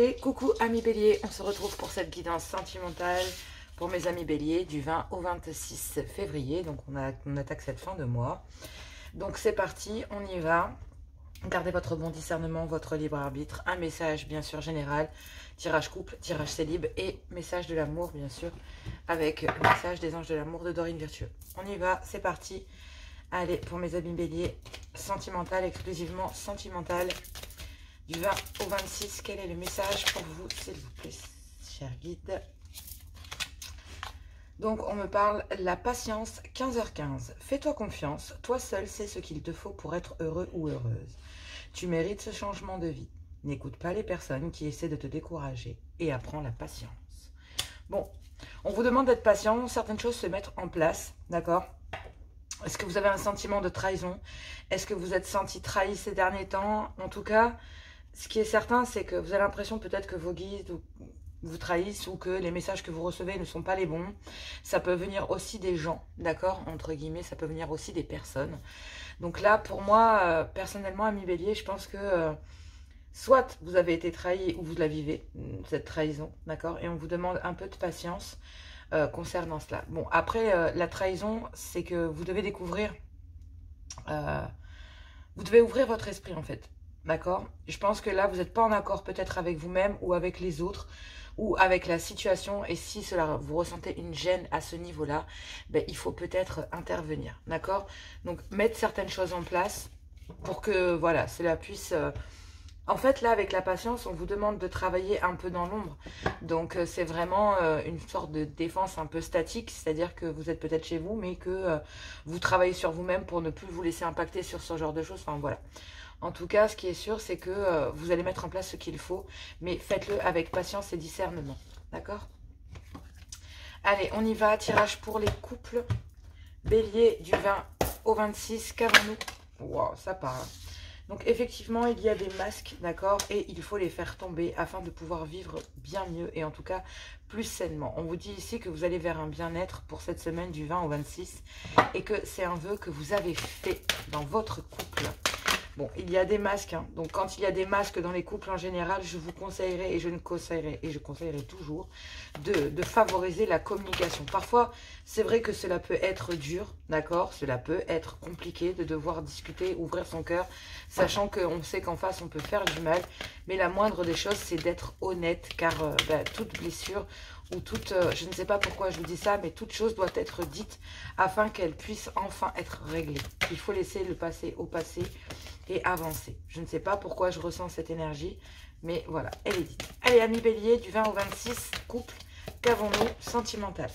Et coucou amis béliers, on se retrouve pour cette guidance sentimentale pour mes amis béliers du 20 au 26 février. Donc on attaque cette fin de mois. Donc c'est parti, on y va. Gardez votre bon discernement, votre libre arbitre. Un message bien sûr général, tirage couple, tirage célib et message de l'amour bien sûr, avec le message des anges de l'amour de Dorine Virtueux. On y va, c'est parti. Allez, pour mes amis béliers, sentimental, exclusivement sentimental. Du 20 au 26, quel est le message pour vous, s'il vous plaît, cher guide? Donc, on me parle la patience, 15h15. Fais-toi confiance, toi seul sais ce qu'il te faut pour être heureux ou heureuse. Tu mérites ce changement de vie. N'écoute pas les personnes qui essaient de te décourager et apprends la patience. Bon, on vous demande d'être patient, certaines choses se mettent en place, d'accord? Est-ce que vous avez un sentiment de trahison? Est-ce que vous êtes senti trahi ces derniers temps? En tout cas, ce qui est certain, c'est que vous avez l'impression peut-être que vos guides vous trahissent ou que les messages que vous recevez ne sont pas les bons. Ça peut venir aussi des gens, d'accord, entre guillemets, ça peut venir aussi des personnes. Donc là, pour moi, personnellement, ami bélier, je pense que soit vous avez été trahi ou vous la vivez, cette trahison, d'accord, et on vous demande un peu de patience concernant cela. Bon, après, la trahison, c'est que vous devez découvrir, vous devez ouvrir votre esprit en fait. D'accord? Je pense que là, vous n'êtes pas en accord peut-être avec vous-même ou avec les autres ou avec la situation. Et si cela vous ressentez une gêne à ce niveau-là, ben, il faut peut-être intervenir. D'accord? Donc, mettre certaines choses en place pour que, voilà, cela puisse... En fait, là, avec la patience, on vous demande de travailler un peu dans l'ombre. Donc, c'est vraiment une sorte de défense un peu statique. C'est-à-dire que vous êtes peut-être chez vous, mais que vous travaillez sur vous-même pour ne plus vous laisser impacter sur ce genre de choses. Enfin, voilà. En tout cas, ce qui est sûr, c'est que vous allez mettre en place ce qu'il faut, mais faites-le avec patience et discernement. D'accord? Allez, on y va. Tirage pour les couples. Bélier du 20 au 26. Qu'avons-nous? Wow, ça part. Donc, effectivement, il y a des masques, d'accord? Et il faut les faire tomber afin de pouvoir vivre bien mieux et en tout cas plus sainement. On vous dit ici que vous allez vers un bien-être pour cette semaine du 20 au 26 et que c'est un vœu que vous avez fait dans votre couple. Bon, il y a des masques, hein. Donc quand il y a des masques dans les couples en général, je vous conseillerais et je conseillerais toujours de favoriser la communication. Parfois, c'est vrai que cela peut être dur, d'accord? Cela peut être compliqué de devoir discuter, ouvrir son cœur, sachant qu'on sait qu'en face, on peut faire du mal. Mais la moindre des choses, c'est d'être honnête, car toute blessure ou toute, je ne sais pas pourquoi je vous dis ça, mais toute chose doit être dite afin qu'elle puisse enfin être réglée. Il faut laisser le passé au passé et avancer. Je ne sais pas pourquoi je ressens cette énergie, mais voilà, elle est dite. Allez, amis bélier, du 20 au 26, couple, qu'avons-nous sentimental?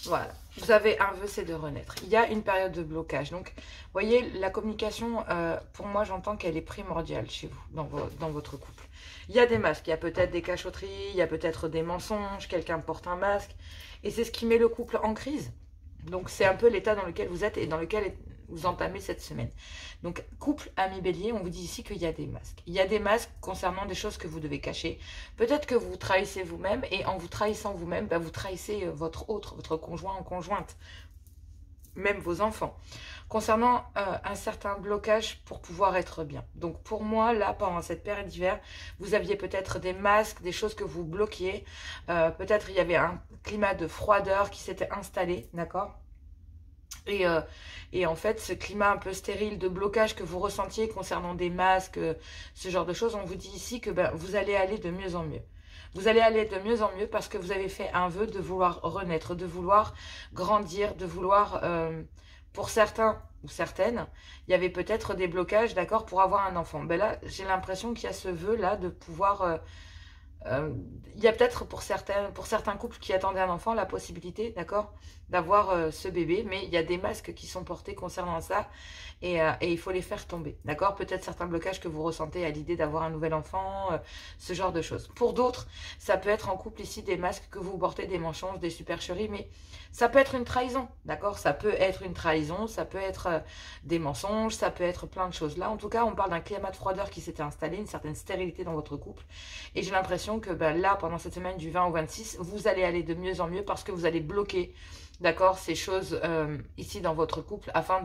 Voilà, vous avez un vœu, c'est de renaître. Il y a une période de blocage. Donc, vous voyez, la communication, pour moi, j'entends qu'elle est primordiale chez vous, dans votre couple. Il y a des masques, il y a peut-être des cachotteries, il y a peut-être des mensonges, quelqu'un porte un masque. Et c'est ce qui met le couple en crise. Donc, c'est un peu l'état dans lequel vous êtes et dans lequel vous entamez cette semaine. Donc, couple, ami bélier, on vous dit ici qu'il y a des masques. Il y a des masques concernant des choses que vous devez cacher. Peut-être que vous trahissez vous-même et en vous trahissant vous-même, vous trahissez votre conjoint en conjointe, même vos enfants. Concernant un certain blocage pour pouvoir être bien. Donc, pour moi, là, pendant cette période d'hiver, vous aviez peut-être des masques, des choses que vous bloquiez. Peut-être il y avait un climat de froideur qui s'était installé, d'accord ? Et en fait, ce climat un peu stérile de blocage que vous ressentiez concernant des masques, ce genre de choses, on vous dit ici que vous allez aller de mieux en mieux. Vous allez aller de mieux en mieux parce que vous avez fait un vœu de vouloir renaître, de vouloir grandir, de vouloir, pour certains ou certaines, il y avait peut-être des blocages, d'accord, pour avoir un enfant. Ben là, j'ai l'impression qu'il y a ce vœu-là de pouvoir... il y a peut-être pour certains couples qui attendaient un enfant la possibilité, d'accord, d'avoir ce bébé, mais il y a des masques qui sont portés concernant ça et il faut les faire tomber, d'accord. Peut-être certains blocages que vous ressentez à l'idée d'avoir un nouvel enfant, ce genre de choses. Pour d'autres, ça peut être en couple ici des masques que vous portez, des mensonges, des supercheries, mais ça peut être une trahison, d'accord. Ça peut être une trahison, ça peut être des mensonges, ça peut être plein de choses. Là, en tout cas, on parle d'un climat de froideur qui s'était installé, une certaine stérilité dans votre couple et j'ai l'impression que là, pendant cette semaine du 20 au 26, vous allez aller de mieux en mieux parce que vous allez bloquer, d'accord, ces choses ici dans votre couple afin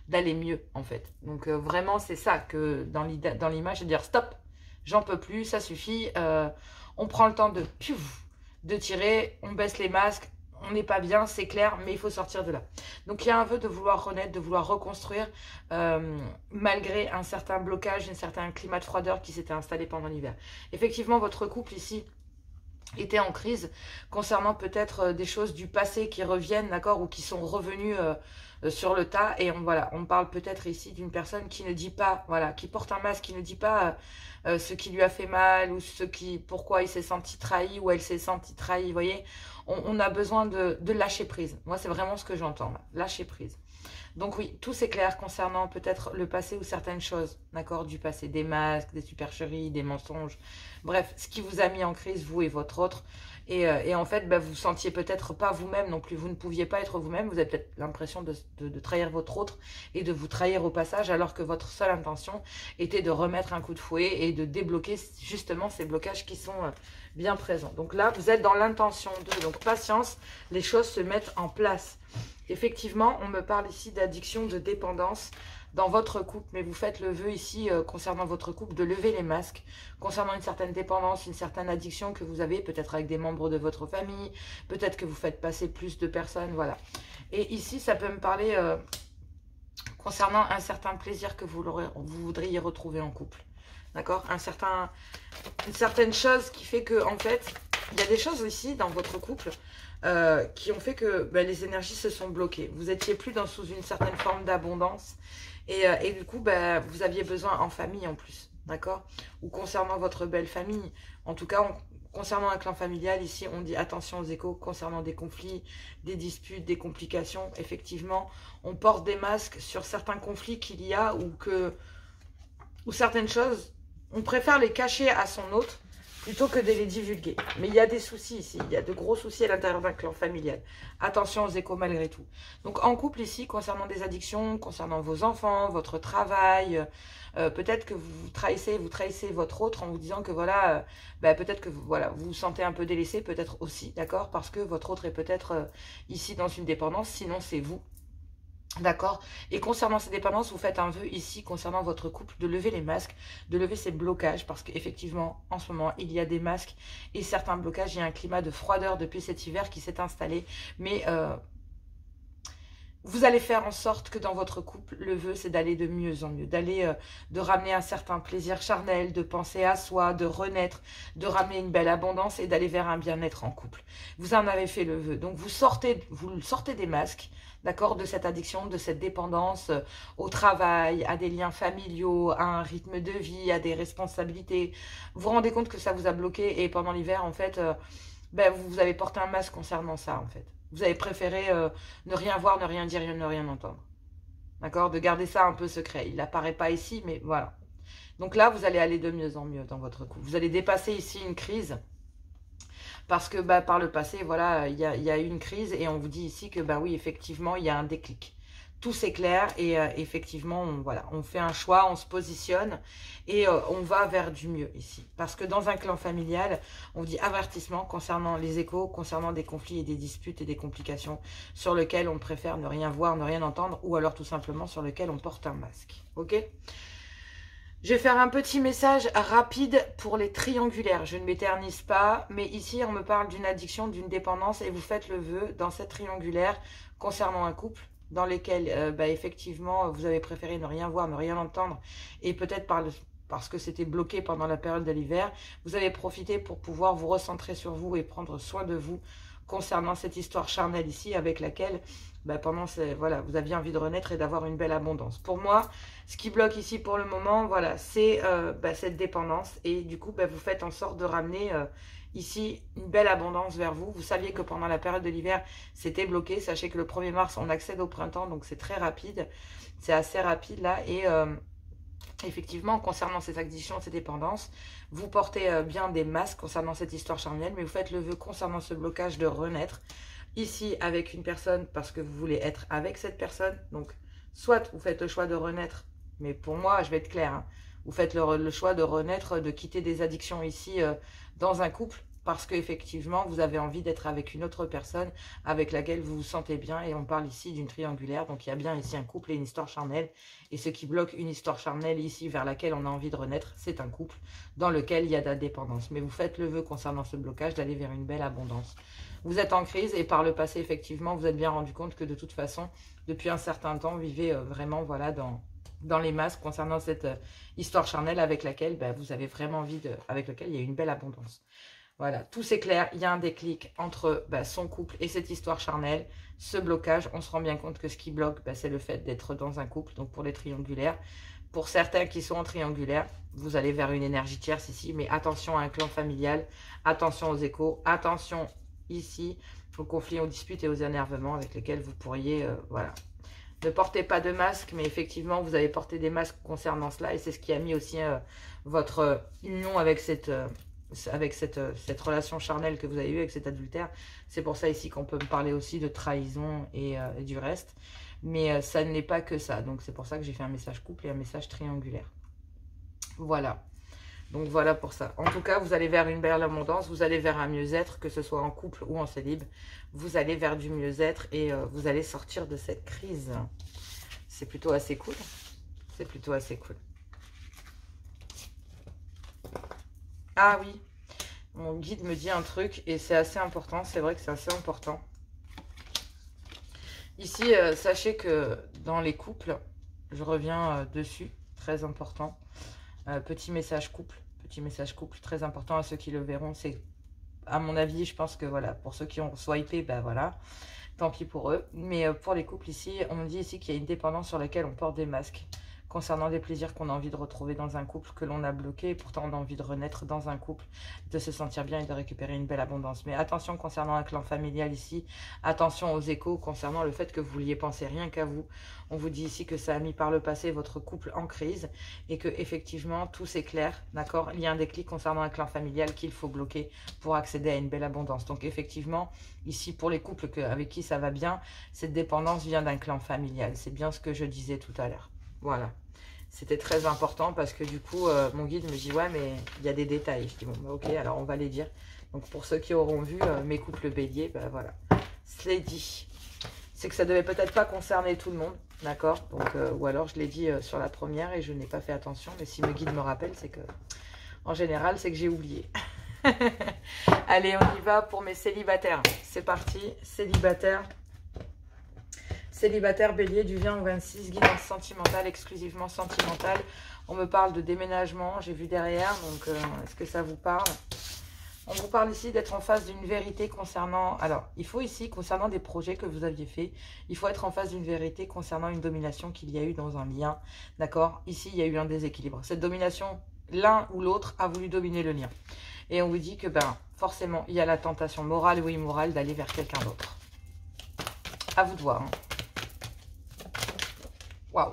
d'aller mieux, en fait. Donc, vraiment, c'est ça que dans l'image, c'est de dire stop, j'en peux plus, ça suffit. On prend le temps de tirer, on baisse les masques, on n'est pas bien, c'est clair, mais il faut sortir de là. Donc il y a un vœu de vouloir renaître, de vouloir reconstruire, malgré un certain blocage, un certain climat de froideur qui s'était installé pendant l'hiver. Effectivement, votre couple ici était en crise concernant peut-être des choses du passé qui reviennent, d'accord, ou qui sont revenues sur le tas. Et voilà, on parle peut-être ici d'une personne qui ne dit pas, voilà, qui porte un masque, qui ne dit pas ce qui lui a fait mal, ou pourquoi il s'est senti trahi, ou elle s'est sentie trahie, vous voyez. On a besoin de lâcher prise. Moi, c'est vraiment ce que j'entends, là, lâcher prise. Donc oui, tout c'est clair concernant peut-être le passé ou certaines choses, d'accord, du passé, des masques, des supercheries, des mensonges, bref, ce qui vous a mis en crise, vous et votre autre, et en fait, bah, vous sentiez peut-être pas vous-même non plus, vous ne pouviez pas être vous-même, vous avez peut-être l'impression de trahir votre autre et de vous trahir au passage, alors que votre seule intention était de remettre un coup de fouet et de débloquer justement ces blocages qui sont bien présents. Donc là, vous êtes dans l'intention de, donc patience, les choses se mettent en place. Effectivement, on me parle ici d'addiction, de dépendance dans votre couple, mais vous faites le vœu ici concernant votre couple de lever les masques, concernant une certaine dépendance, une certaine addiction que vous avez, peut-être avec des membres de votre famille, peut-être que vous faites passer plus de personnes, voilà. Et ici, ça peut me parler concernant un certain plaisir que vous voudriez retrouver en couple, d'accord, une certaine chose qui fait que, en fait, il y a des choses ici dans votre couple qui ont fait que les énergies se sont bloquées. Vous étiez plus sous une certaine forme d'abondance et du coup, vous aviez besoin en famille en plus, d'accord? Ou concernant votre belle famille. En tout cas, concernant un clan familial, ici, on dit attention aux échos concernant des conflits, des disputes, des complications. Effectivement, on porte des masques sur certains conflits qu'il y a ou certaines choses, on préfère les cacher à son hôte plutôt que de les divulguer. Mais il y a des soucis ici, il y a de gros soucis à l'intérieur d'un clan familial. Attention aux échos malgré tout. Donc en couple ici, concernant des addictions, concernant vos enfants, votre travail, peut-être que vous trahissez votre autre en vous disant que voilà, peut-être que vous vous sentez un peu délaissé, peut-être aussi, d'accord, parce que votre autre est peut-être ici dans une dépendance, sinon c'est vous. D'accord. Et concernant ces dépendances, vous faites un vœu ici concernant votre couple de lever les masques, de lever ces blocages parce qu'effectivement, en ce moment, il y a des masques et certains blocages. Il y a un climat de froideur depuis cet hiver qui s'est installé. Mais vous allez faire en sorte que dans votre couple, le vœu, c'est d'aller de mieux en mieux, de ramener un certain plaisir charnel, de penser à soi, de renaître, de ramener une belle abondance et d'aller vers un bien-être en couple. Vous en avez fait le vœu. Donc, vous sortez des masques, d'accord, de cette addiction, de cette dépendance au travail, à des liens familiaux, à un rythme de vie, à des responsabilités. Vous vous rendez compte que ça vous a bloqué et pendant l'hiver, en fait, vous avez porté un masque concernant ça, en fait. Vous avez préféré ne rien voir, ne rien dire, ne rien entendre. D'accord? De garder ça un peu secret. Il n'apparaît pas ici, mais voilà. Donc là, vous allez aller de mieux en mieux dans votre couple. Vous allez dépasser ici une crise. Parce que par le passé, voilà, il y a eu une crise. Et on vous dit ici que, oui, effectivement, il y a un déclic. Tout s'éclaire et effectivement, on fait un choix, on se positionne et on va vers du mieux ici. Parce que dans un clan familial, on dit avertissement concernant les échos, concernant des conflits et des disputes et des complications sur lesquels on préfère ne rien voir, ne rien entendre ou alors tout simplement sur lesquels on porte un masque. Ok ? Je vais faire un petit message rapide pour les triangulaires. Je ne m'éternise pas, mais ici, on me parle d'une addiction, d'une dépendance et vous faites le vœu dans cette triangulaire concernant un couple dans lesquels, effectivement, vous avez préféré ne rien voir, ne rien entendre, et peut-être parce que c'était bloqué pendant la période de l'hiver, vous avez profité pour pouvoir vous recentrer sur vous et prendre soin de vous concernant cette histoire charnelle ici, avec laquelle, vous aviez envie de renaître et d'avoir une belle abondance. Pour moi, ce qui bloque ici pour le moment, voilà, c'est cette dépendance, et du coup, vous faites en sorte de ramener ici une belle abondance vers vous. Vous saviez que pendant la période de l'hiver, c'était bloqué. Sachez que le 1er mars, on accède au printemps, donc c'est très rapide. C'est assez rapide là. Et effectivement, concernant ces addictions, ces dépendances, vous portez bien des masques concernant cette histoire charnelle, mais vous faites le vœu concernant ce blocage de renaître. Ici, avec une personne, parce que vous voulez être avec cette personne. Donc, soit vous faites le choix de renaître, mais pour moi, je vais être claire, hein, vous faites le choix de renaître, de quitter des addictions ici dans un couple, parce qu'effectivement, vous avez envie d'être avec une autre personne avec laquelle vous vous sentez bien. Et on parle ici d'une triangulaire. Donc, il y a bien ici un couple et une histoire charnelle. Et ce qui bloque une histoire charnelle ici vers laquelle on a envie de renaître, c'est un couple dans lequel il y a de la dépendance. Mais vous faites le vœu concernant ce blocage d'aller vers une belle abondance. Vous êtes en crise et par le passé, effectivement, vous êtes bien rendu compte que de toute façon, depuis un certain temps, vous vivez vraiment voilà, dans les masques concernant cette histoire charnelle avec laquelle vous avez vraiment envie avec laquelle il y a une belle abondance. Voilà, tout c'est clair, il y a un déclic entre son couple et cette histoire charnelle, ce blocage, on se rend bien compte que ce qui bloque, c'est le fait d'être dans un couple, donc pour les triangulaires. Pour certains qui sont en triangulaire, vous allez vers une énergie tierce ici, mais attention à un clan familial, attention aux échos, attention ici aux conflits, aux disputes et aux énervements avec lesquels vous pourriez, voilà. Ne portez pas de masque, mais effectivement, vous avez porté des masques concernant cela, et c'est ce qui a mis aussi votre union avec cette relation charnelle que vous avez eue avec cet adultère. C'est pour ça ici qu'on peut me parler aussi de trahison et du reste. Mais ça n'est pas que ça. Donc c'est pour ça que j'ai fait un message couple et un message triangulaire. Voilà. Donc voilà pour ça. En tout cas, vous allez vers une belle abondance. Vous allez vers un mieux-être, que ce soit en couple ou en célib. Vous allez vers du mieux-être et vous allez sortir de cette crise. C'est plutôt assez cool. C'est plutôt assez cool. Ah oui, mon guide me dit un truc et c'est assez important. C'est vrai que c'est assez important. Ici, sachez que dans les couples, je reviens dessus, très important. Petit message couple, très important à ceux qui le verront. C'est, à mon avis, je pense que voilà, pour ceux qui ont swipé, voilà, tant pis pour eux. Mais pour les couples ici, on me dit ici qu'il y a une dépendance sur laquelle on porte des masques. Concernant des plaisirs qu'on a envie de retrouver dans un couple, que l'on a bloqué, et pourtant on a envie de renaître dans un couple, de se sentir bien et de récupérer une belle abondance. Mais attention concernant un clan familial ici, attention aux échos concernant le fait que vous vouliez penser rien qu'à vous. On vous dit ici que ça a mis par le passé votre couple en crise et que effectivement tout s'éclaire, d'accord? Il y a un déclic concernant un clan familial qu'il faut bloquer pour accéder à une belle abondance. Donc effectivement, ici pour les couples avec qui ça va bien, cette dépendance vient d'un clan familial. C'est bien ce que je disais tout à l'heure. Voilà, c'était très important parce que du coup, mon guide me dit « Ouais, mais il y a des détails. » Je dis « Bon, ok, alors on va les dire. » Donc, pour ceux qui auront vu mes couples béliers, voilà, c'est dit. C'est que ça devait peut-être pas concerner tout le monde, d'accord? Donc, ou alors je l'ai dit sur la première et je n'ai pas fait attention. Mais si mon guide me rappelle, c'est que, en général, c'est que j'ai oublié. Allez, on y va pour mes célibataires. C'est parti, célibataire. Célibataire bélier du 20 au 26, guidance sentimentale, exclusivement sentimentale. On me parle de déménagement, j'ai vu derrière, donc est-ce que ça vous parle? On vous parle ici d'être en face d'une vérité concernant... Alors, il faut ici, concernant des projets que vous aviez faits, il faut être en face d'une vérité concernant une domination qu'il y a eu dans un lien, d'accord? Ici, il y a eu un déséquilibre. Cette domination, l'un ou l'autre a voulu dominer le lien. Et on vous dit que, forcément, il y a la tentation morale ou immorale d'aller vers quelqu'un d'autre. À vous de voir, hein. Waouh!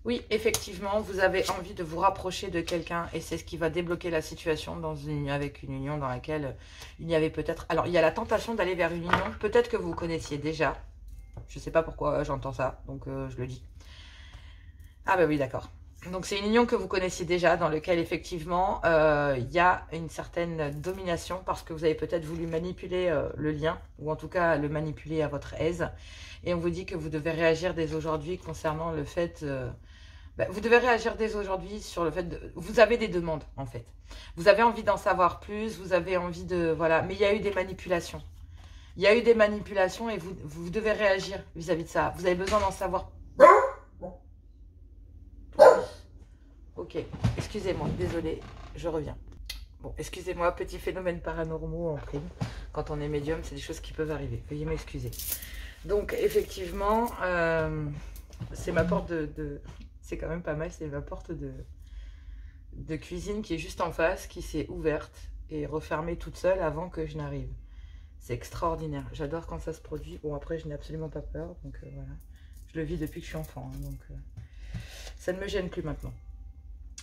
Oui, effectivement, vous avez envie de vous rapprocher de quelqu'un et c'est ce qui va débloquer la situation avec une union dans laquelle il y avait peut-être... Alors, il y a la tentation d'aller vers une union, peut-être que vous connaissiez déjà. Je ne sais pas pourquoi j'entends ça, donc je le dis. Ah bah oui, d'accord. Donc, c'est une union que vous connaissiez déjà, dans laquelle, effectivement, il y a une certaine domination parce que vous avez peut-être voulu manipuler le lien, ou en tout cas le manipuler à votre aise. Et on vous dit que vous devez réagir dès aujourd'hui concernant le fait... vous devez réagir dès aujourd'hui sur le fait de... Vous avez des demandes, en fait. Vous avez envie d'en savoir plus, vous avez envie de... Voilà, mais il y a eu des manipulations. Il y a eu des manipulations et vous devez réagir vis-à-vis de ça. Vous avez besoin d'en savoir... Ok, excusez-moi, désolée, je reviens. Bon, excusez-moi, petit phénomène paranormaux en prime. Quand on est médium, c'est des choses qui peuvent arriver. Veuillez m'excuser. Donc, effectivement, c'est ma porte c'est quand même pas mal, c'est ma porte de cuisine qui est juste en face, qui s'est ouverte et refermée toute seule avant que je n'arrive. C'est extraordinaire. J'adore quand ça se produit. Bon, après, je n'ai absolument pas peur. Donc, voilà. Je le vis depuis que je suis enfant. Hein, donc, ça ne me gêne plus maintenant.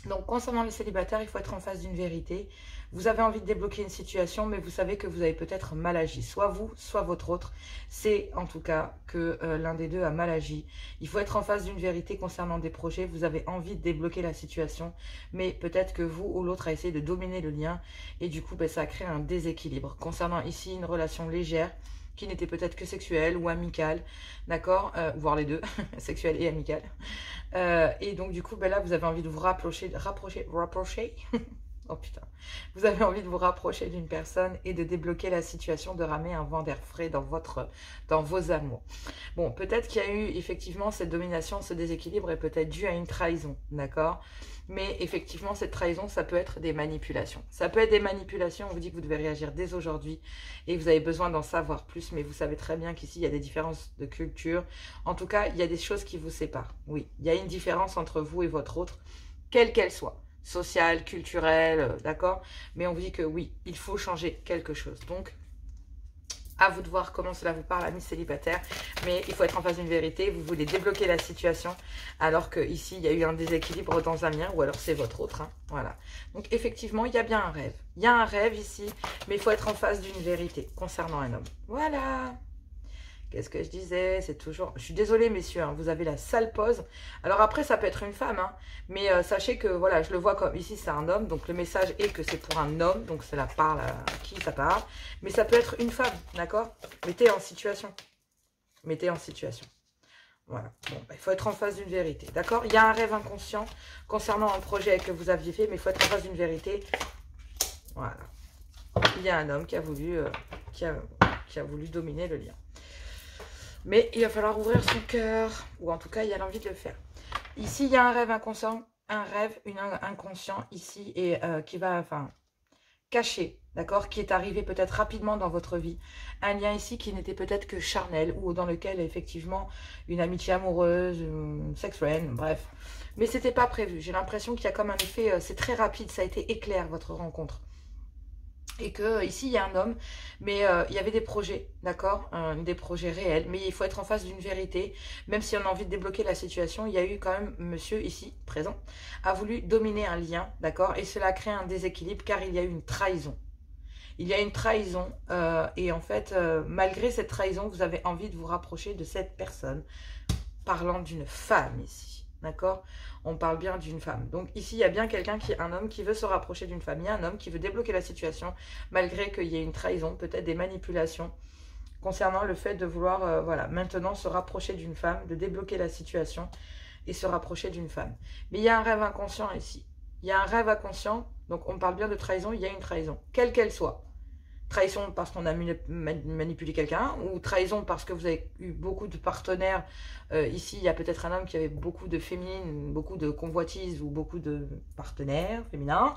Donc, concernant les célibataires, il faut être en face d'une vérité. Vous avez envie de débloquer une situation, mais vous savez que vous avez peut-être mal agi. Soit vous, soit votre autre. C'est en tout cas que l'un des deux a mal agi. Il faut être en face d'une vérité concernant des projets. Vous avez envie de débloquer la situation, mais peut-être que vous ou l'autre a essayé de dominer le lien. Et du coup, ça a créé un déséquilibre. Concernant ici une relation légère, qui n'était peut-être que sexuelle ou amicale, d'accord, voire les deux, sexuelle et amicale. Et donc du coup, là, vous avez envie de vous rapprocher, oh putain, vous avez envie de vous rapprocher d'une personne et de débloquer la situation, de ramer un vent d'air frais dans vos amours. Bon, peut-être qu'il y a eu effectivement cette domination, ce déséquilibre est peut-être dû à une trahison, d'accord? Mais effectivement, cette trahison, ça peut être des manipulations. Ça peut être des manipulations, on vous dit que vous devez réagir dès aujourd'hui et vous avez besoin d'en savoir plus, mais vous savez très bien qu'ici, il y a des différences de culture. En tout cas, il y a des choses qui vous séparent. Oui, il y a une différence entre vous et votre autre, quelle qu'elle soit. Sociale, culturelle, d'accord? Mais on vous dit que oui, il faut changer quelque chose. Donc, à vous de voir comment cela vous parle, amis célibataires. Mais il faut être en face d'une vérité. Vous voulez débloquer la situation alors qu'ici, il y a eu un déséquilibre dans un lien ou alors c'est votre autre. Hein, voilà. Donc, effectivement, il y a bien un rêve. Il y a un rêve ici, mais il faut être en face d'une vérité concernant un homme. Voilà. Qu'est-ce que je disais? C'est toujours... Je suis désolée, messieurs, hein, vous avez la sale pause. Alors après, ça peut être une femme, hein, mais sachez que, voilà, je le vois comme... Ici, c'est un homme, donc le message est que c'est pour un homme, donc cela parle à qui ça parle. Mais ça peut être une femme, d'accord? Mettez en situation. Mettez en situation. Voilà. Bon, il faut être en face d'une vérité, d'accord? Il y a un rêve inconscient concernant un projet que vous aviez fait, mais il faut être en face d'une vérité. Voilà. Il y a un homme qui a voulu, qui a voulu dominer le lien. Mais il va falloir ouvrir son cœur, ou en tout cas, il y a l'envie de le faire. Ici, il y a un rêve inconscient, inconscient ici, et qui va, caché, d'accord, qui est arrivé peut-être rapidement dans votre vie. Un lien ici qui n'était peut-être que charnel, ou dans lequel, effectivement, une amitié amoureuse, sex friend, bref. Mais c'était pas prévu. J'ai l'impression qu'il y a comme un effet, c'est très rapide, ça a été éclair, votre rencontre. Et que ici il y a un homme, mais il y avait des projets, d'accord, des projets réels, mais il faut être en face d'une vérité, même si on a envie de débloquer la situation. Il y a eu quand même, monsieur ici, présent, a voulu dominer un lien, d'accord, et cela a créé un déséquilibre car il y a eu une trahison. Il y a une trahison, et en fait, malgré cette trahison, vous avez envie de vous rapprocher de cette personne, parlant d'une femme ici, d'accord? On parle bien d'une femme. Donc ici, il y a bien quelqu'un un homme qui veut se rapprocher d'une femme. Il y a un homme qui veut débloquer la situation, malgré qu'il y ait une trahison, peut-être des manipulations, concernant le fait de vouloir, voilà, maintenant se rapprocher d'une femme, de débloquer la situation et se rapprocher d'une femme. Mais il y a un rêve inconscient ici. Il y a un rêve inconscient, donc on parle bien de trahison, il y a une trahison, quelle qu'elle soit. Trahison parce qu'on a manipulé quelqu'un, ou trahison parce que vous avez eu beaucoup de partenaires. Ici, il y a peut-être un homme qui avait beaucoup de féminines, beaucoup de convoitises, ou beaucoup de partenaires féminins,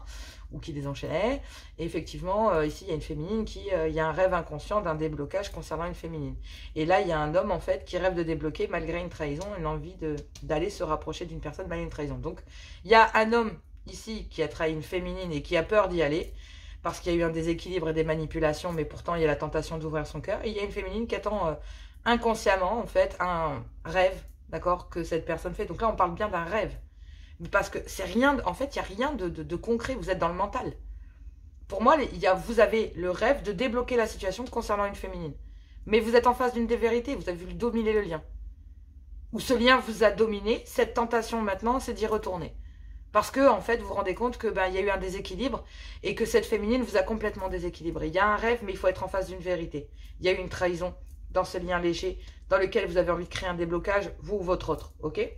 ou qui les enchaînait. Et effectivement, ici, il y a une féminine il y a un rêve inconscient d'un déblocage concernant une féminine. Et là, il y a un homme, en fait, qui rêve de débloquer, malgré une trahison, une envie d'aller se rapprocher d'une personne malgré une trahison. Donc, il y a un homme, ici, qui a trahi une féminine et qui a peur d'y aller, parce qu'il y a eu un déséquilibre et des manipulations, mais pourtant il y a la tentation d'ouvrir son cœur. Et il y a une féminine qui attend inconsciemment, en fait, un rêve, d'accord, que cette personne fait. Donc là, on parle bien d'un rêve. Parce que c'est rien, en fait, il n'y a rien de concret, vous êtes dans le mental. Pour moi, vous avez le rêve de débloquer la situation concernant une féminine. Mais vous êtes en face d'une des vérités, vous avez voulu dominer le lien. Ou ce lien vous a dominé, cette tentation maintenant, c'est d'y retourner. Parce que, en fait, vous vous rendez compte que il y a eu un déséquilibre et que cette féminine vous a complètement déséquilibré. Il y a un rêve, mais il faut être en face d'une vérité. Il y a eu une trahison dans ce lien léger dans lequel vous avez envie de créer un déblocage, vous ou votre autre, ok?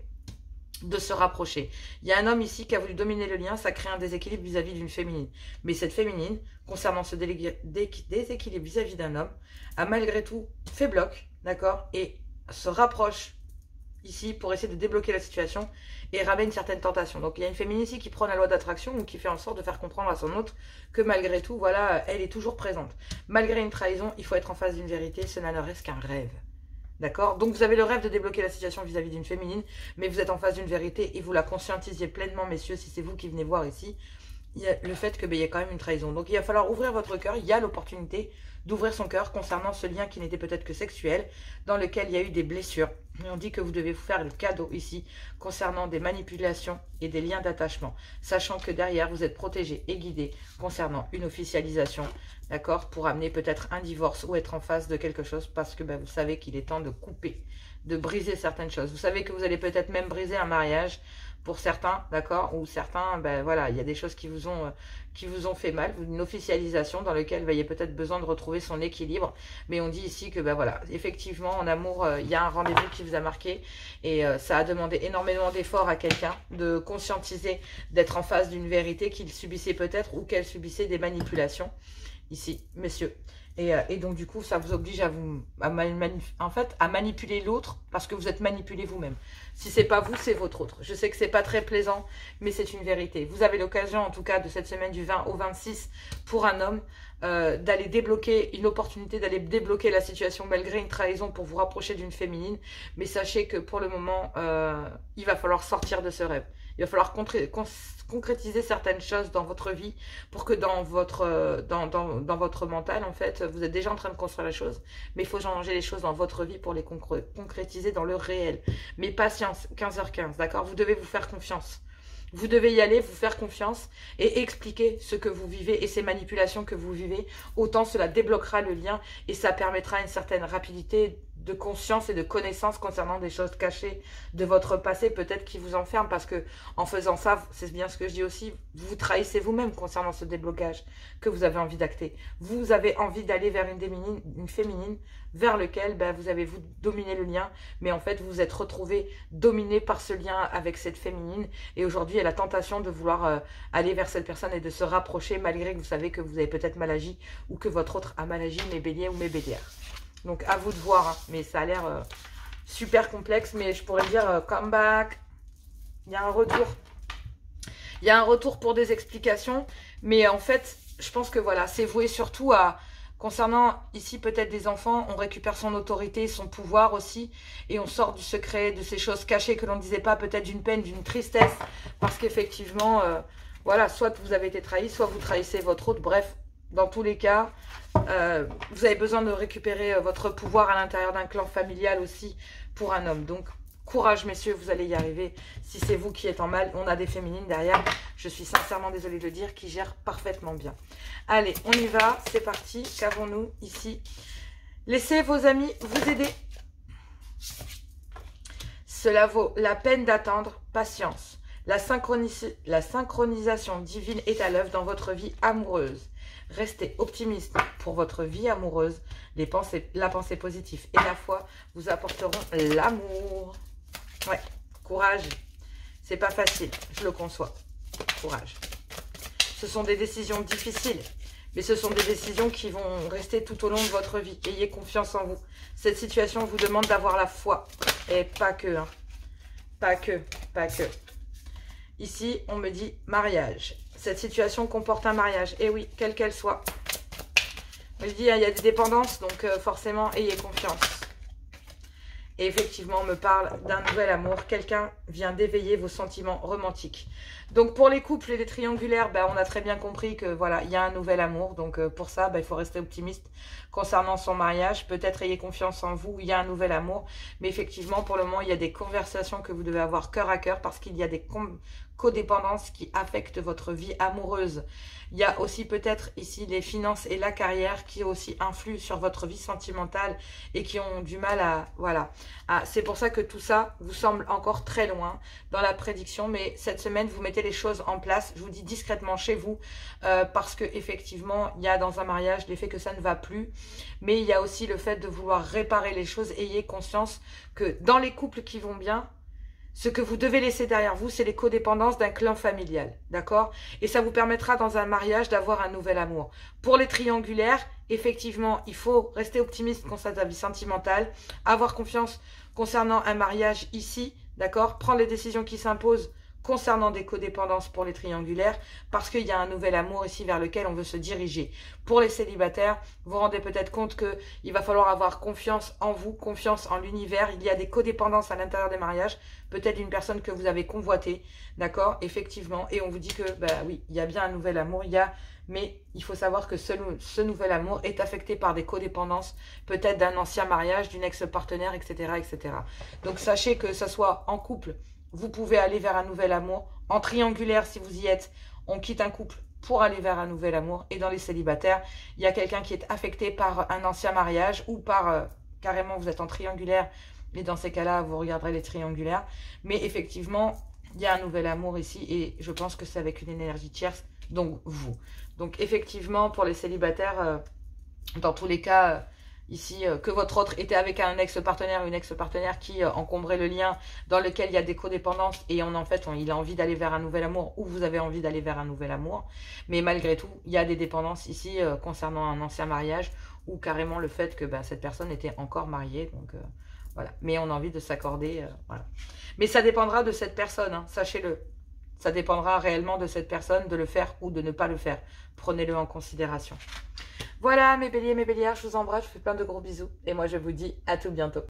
De se rapprocher. Il y a un homme ici qui a voulu dominer le lien, ça crée un déséquilibre vis-à-vis d'une féminine. Mais cette féminine, concernant ce déséquilibre vis-à-vis d'un homme, a malgré tout fait bloc, d'accord? Et se rapproche ici pour essayer de débloquer la situation et ramène une certaine tentation. Donc il y a une féminine ici qui prend la loi d'attraction ou qui fait en sorte de faire comprendre à son autre que malgré tout, voilà, elle est toujours présente. Malgré une trahison, il faut être en face d'une vérité, cela ne reste qu'un rêve. D'accord? Donc vous avez le rêve de débloquer la situation vis-à-vis d'une féminine, mais vous êtes en face d'une vérité et vous la conscientisiez pleinement, messieurs, si c'est vous qui venez voir ici, il y a le fait que il y a quand même une trahison. Donc il va falloir ouvrir votre cœur, il y a l'opportunité d'ouvrir son cœur concernant ce lien qui n'était peut-être que sexuel, dans lequel il y a eu des blessures. Et on dit que vous devez vous faire le cadeau ici concernant des manipulations et des liens d'attachement, sachant que derrière, vous êtes protégé et guidé concernant une officialisation, d'accord, pour amener peut-être un divorce ou être en face de quelque chose parce que vous savez qu'il est temps de couper, de briser certaines choses. Vous savez que vous allez peut-être même briser un mariage pour certains, d'accord, ou certains, voilà, il y a des choses qui vous ont fait mal, une officialisation dans laquelle il y a peut-être besoin de retrouver son équilibre, mais on dit ici que voilà, effectivement, en amour, il y a un rendez-vous qui vous a marqué, et ça a demandé énormément d'efforts à quelqu'un, de conscientiser, d'être en face d'une vérité qu'il subissait peut-être, ou qu'elle subissait des manipulations, ici, messieurs. Et donc, du coup, ça vous oblige à manipuler l'autre parce que vous êtes manipulé vous-même. Si c'est pas vous, c'est votre autre. Je sais que c'est pas très plaisant, mais c'est une vérité. Vous avez l'occasion, en tout cas, de cette semaine du 20 au 26, pour un homme, d'aller débloquer une opportunité, d'aller débloquer la situation malgré une trahison pour vous rapprocher d'une féminine. Mais sachez que pour le moment, il va falloir sortir de ce rêve. Il va falloir concrétiser certaines choses dans votre vie pour que dans votre mental, en fait, vous êtes déjà en train de construire les choses, mais il faut changer les choses dans votre vie pour les concrétiser dans le réel. Mais patience, 15h15, d'accord? Vous devez vous faire confiance. Vous devez y aller, vous faire confiance et expliquer ce que vous vivez et ces manipulations que vous vivez. Autant cela débloquera le lien et ça permettra une certaine rapidité de conscience et de connaissance concernant des choses cachées de votre passé, peut-être qui vous enferment, parce que en faisant ça, c'est bien ce que je dis aussi, vous trahissez vous-même concernant ce déblocage que vous avez envie d'acter. Vous avez envie d'aller vers une féminine vers lequel vous avez dominé le lien, mais en fait vous vous êtes retrouvé dominé par ce lien avec cette féminine, et aujourd'hui il y a la tentation de vouloir aller vers cette personne et de se rapprocher malgré que vous savez que vous avez peut-être mal agi ou que votre autre a mal agi, mes béliers ou mes bélières. Donc, à vous de voir, hein. Mais ça a l'air super complexe. Mais je pourrais dire, come back. Il y a un retour. Il y a un retour pour des explications. Mais en fait, je pense que voilà, c'est voué surtout à... Concernant ici peut-être des enfants, on récupère son autorité, son pouvoir aussi. Et on sort du secret, de ces choses cachées que l'on ne disait pas, peut-être d'une peine, d'une tristesse. Parce qu'effectivement, voilà, soit vous avez été trahi, soit vous trahissez votre autre. Bref, dans tous les cas... vous avez besoin de récupérer votre pouvoir à l'intérieur d'un clan familial aussi pour un homme. Donc, courage messieurs, vous allez y arriver. Si c'est vous qui êtes en mal, on a des féminines derrière. Je suis sincèrement désolée de le dire, qui gèrent parfaitement bien. Allez, on y va, c'est parti. Qu'avons-nous ici? Laissez vos amis vous aider. Cela vaut la peine d'attendre, patience. La synchronisation divine est à l'œuvre dans votre vie amoureuse. Restez optimiste pour votre vie amoureuse. La pensée positive et la foi vous apporteront l'amour. Ouais, courage. C'est pas facile, je le conçois. Courage. Ce sont des décisions difficiles, mais ce sont des décisions qui vont rester tout au long de votre vie. Ayez confiance en vous. Cette situation vous demande d'avoir la foi. Et pas que, hein. Pas que, pas que. Ici, on me dit mariage. Cette situation comporte un mariage. Et oui, quelle qu'elle soit. Je dis, il y a des dépendances, donc forcément, ayez confiance. Et effectivement, on me parle d'un nouvel amour. Quelqu'un vient d'éveiller vos sentiments romantiques. Donc, pour les couples et les triangulaires, on a très bien compris que voilà, il y a un nouvel amour. Donc, pour ça, il faut rester optimiste concernant son mariage. Peut-être ayez confiance en vous, il y a un nouvel amour. Mais effectivement, pour le moment, il y a des conversations que vous devez avoir cœur à cœur parce qu'il y a des codépendances qui affectent votre vie amoureuse. Il y a aussi peut-être ici les finances et la carrière qui aussi influent sur votre vie sentimentale et qui ont du mal à... Voilà. C'est pour ça que tout ça vous semble encore très loin dans la prédiction. Mais cette semaine, vous mettez les choses en place. Je vous dis discrètement chez vous parce que effectivement, il y a dans un mariage l'effet que ça ne va plus. Mais il y a aussi le fait de vouloir réparer les choses. Ayez conscience que dans les couples qui vont bien, ce que vous devez laisser derrière vous, c'est les codépendances d'un clan familial, d'accord? Et ça vous permettra dans un mariage d'avoir un nouvel amour. Pour les triangulaires, effectivement, il faut rester optimiste concernant la vie sentimentale, avoir confiance concernant un mariage ici, d'accord? Prendre les décisions qui s'imposent concernant des codépendances pour les triangulaires, parce qu'il y a un nouvel amour ici vers lequel on veut se diriger. Pour les célibataires, vous vous rendez peut-être compte qu'il va falloir avoir confiance en vous, confiance en l'univers. Il y a des codépendances à l'intérieur des mariages, peut-être d'une personne que vous avez convoitée, d'accord, effectivement. Et on vous dit que, oui, il y a bien un nouvel amour, il y a mais il faut savoir que ce nouvel amour est affecté par des codépendances, peut-être d'un ancien mariage, d'une ex-partenaire, etc., etc. Donc sachez que ce soit en couple, vous pouvez aller vers un nouvel amour. En triangulaire, si vous y êtes, on quitte un couple pour aller vers un nouvel amour. Et dans les célibataires, il y a quelqu'un qui est affecté par un ancien mariage ou par, carrément, vous êtes en triangulaire. Et dans ces cas-là, vous regarderez les triangulaires. Mais effectivement, il y a un nouvel amour ici et je pense que c'est avec une énergie tierce, donc vous. Donc effectivement, pour les célibataires, dans tous les cas, ici, que votre autre était avec un ex-partenaire ou une ex-partenaire qui encombrait le lien, dans lequel il y a des codépendances et il a envie d'aller vers un nouvel amour ou vous avez envie d'aller vers un nouvel amour. Mais malgré tout, il y a des dépendances ici concernant un ancien mariage ou carrément le fait que cette personne était encore mariée. Donc voilà. Mais on a envie de s'accorder. Voilà. Mais ça dépendra de cette personne, hein, sachez-le. Ça dépendra réellement de cette personne de le faire ou de ne pas le faire. Prenez-le en considération. Voilà mes béliers, mes bélières, je vous embrasse, je vous fais plein de gros bisous. Et moi je vous dis à tout bientôt.